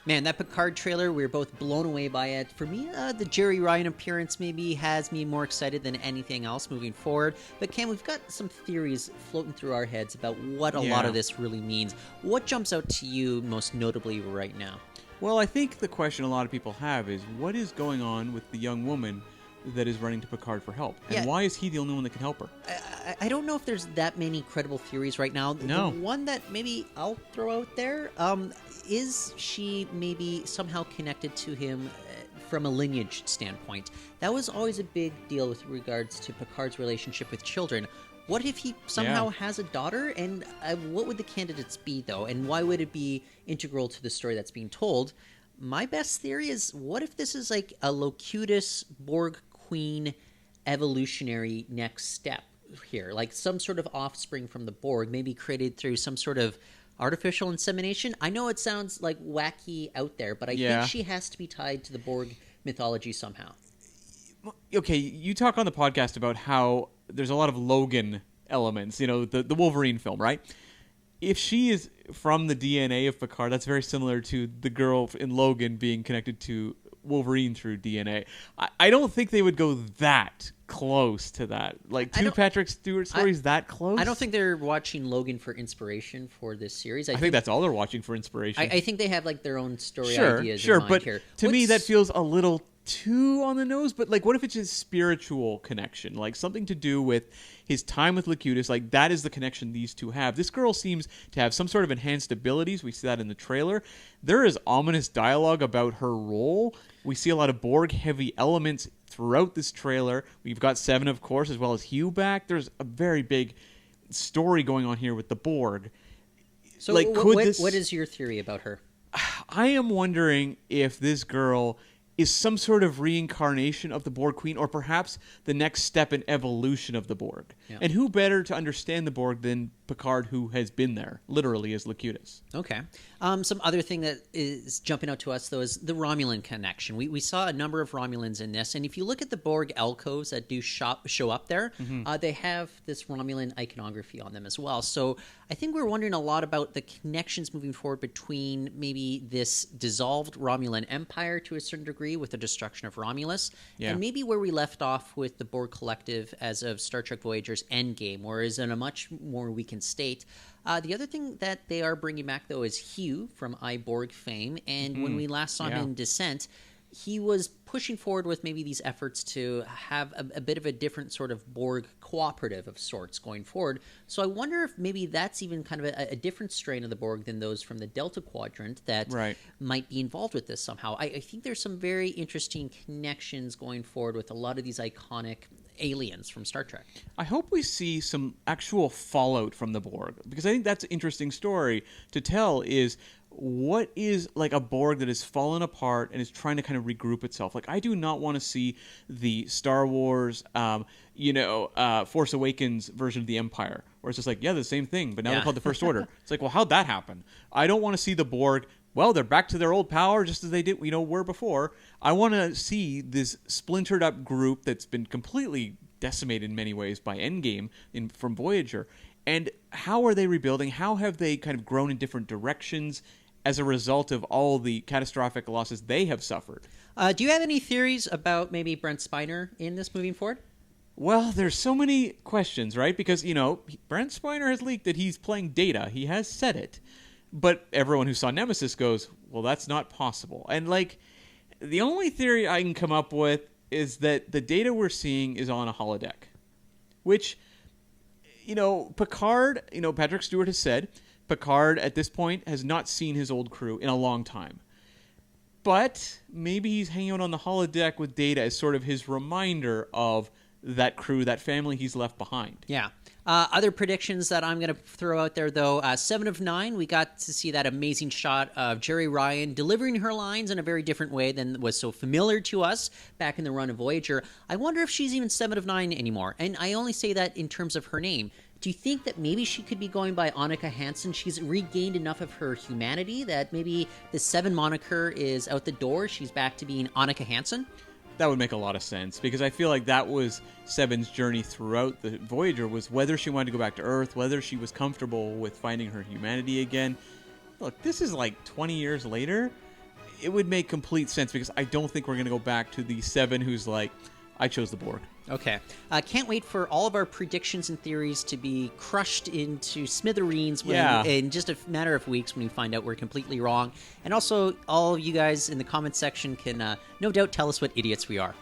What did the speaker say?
Man, that Picard trailer, we were both blown away by it. For me, the Jerry Ryan appearance maybe has me more excited than anything else moving forward. But Cam, we've got some theories floating through our heads about what a lot of this really means. What jumps out to you most notably right now? Well, I think the question a lot of people have is, what is going on with the young woman that is running to Picard for help? And why is he the only one that can help her? I don't know if there's that many credible theories right now. No. The one that maybe I'll throw out there, is she maybe somehow connected to him from a lineage standpoint? That was always a big deal with regards to Picard's relationship with children. What if he somehow has a daughter? And what would the candidates be, though? And why would it be integral to the story that's being told? My best theory is, what if this is like a Locutus Borg Queen evolutionary next step here? Like some sort of offspring from the Borg, maybe created through some sort of artificial insemination. I know it sounds like wacky out there, but I think she has to be tied to the Borg mythology somehow. Okay, you talk on the podcast about how there's a lot of Logan elements, the Wolverine film, right? If she is from the DNA of Picard, that's very similar to the girl in Logan being connected to Wolverine through DNA. I don't think they would go that close to that. Like two Patrick Stewart stories that close? I don't think they're watching Logan for inspiration for this series. I think that's all they're watching for inspiration. I think they have like their own story ideas in mind but here. To me that feels a little too on the nose, but like what if it's his spiritual connection, like something to do with his time with Locutus? Like that is the connection these two have. This girl seems to have some sort of enhanced abilities. We see that in the trailer. There is ominous dialogue about her role. We see a lot of Borg heavy elements throughout this trailer. We've got Seven, of course, as well as Hugh back. There's a very big story going on here with the Borg. So like, what is your theory about her? I am wondering if this girl is some sort of reincarnation of the Borg Queen, or perhaps the next step in evolution of the Borg. Yeah. And who better to understand the Borg than Picard, who has been there, literally, as Locutus. Okay. Some other thing that is jumping out to us, though, is the Romulan connection. We saw a number of Romulans in this, and if you look at the Borg alcoves that do show up there, they have this Romulan iconography on them as well. So I think we're wondering a lot about the connections moving forward between maybe this dissolved Romulan Empire to a certain degree with the destruction of Romulus, and maybe where we left off with the Borg Collective as of Star Trek Voyager's Endgame, where is in a much more weakened state. The other thing that they are bringing back, though, is Hugh from iBorg fame, and when we last saw him in Descent, he was pushing forward with maybe these efforts to have a bit of a different sort of Borg cooperative of sorts going forward. So I wonder if maybe that's even kind of a different strain of the Borg than those from the Delta Quadrant that might be involved with this somehow. I think there's some very interesting connections going forward with a lot of these iconic aliens from Star Trek. I hope we see some actual fallout from the Borg, because I think that's an interesting story to tell, is what is like a Borg that has fallen apart and is trying to kind of regroup itself. Like, I do not want to see the Star Wars, Force Awakens version of the Empire, where it's just like, the same thing, but now they're called the First Order. It's like, well, how'd that happen? I don't want to see the Borg, well, they're back to their old power just as they did, were before. I want to see this splintered up group that's been completely decimated in many ways by Endgame from Voyager. And how are they rebuilding? How have they kind of grown in different directions as a result of all the catastrophic losses they have suffered? Do you have any theories about maybe Brent Spiner in this moving forward? Well, there's so many questions, right? Because, Brent Spiner has leaked that he's playing Data. He has said it. But everyone who saw Nemesis goes, well, that's not possible. And, the only theory I can come up with is that the Data we're seeing is on a holodeck. Which, Picard, Patrick Stewart has said, Picard at this point has not seen his old crew in a long time. But maybe he's hanging out on the holodeck with Data as sort of his reminder of that crew, that family he's left behind. Yeah. Other predictions that I'm going to throw out there, though, 7 of 9, we got to see that amazing shot of Jerry Ryan delivering her lines in a very different way than was so familiar to us back in the run of Voyager. I wonder if she's even 7 of 9 anymore, and I only say that in terms of her name. Do you think that maybe she could be going by Annika Hansen? She's regained enough of her humanity that maybe the 7 moniker is out the door? She's back to being Annika Hansen? That would make a lot of sense, because I feel like that was Seven's journey throughout the Voyager, was whether she wanted to go back to Earth, whether she was comfortable with finding her humanity again. Look, this is like 20 years later. it would make complete sense because I don't think we're going to go back to the 7 who's like, I chose the Borg. Okay. Can't wait for all of our predictions and theories to be crushed into smithereens in just a matter of weeks when we find out we're completely wrong. And also, all of you guys in the comments section can no doubt tell us what idiots we are.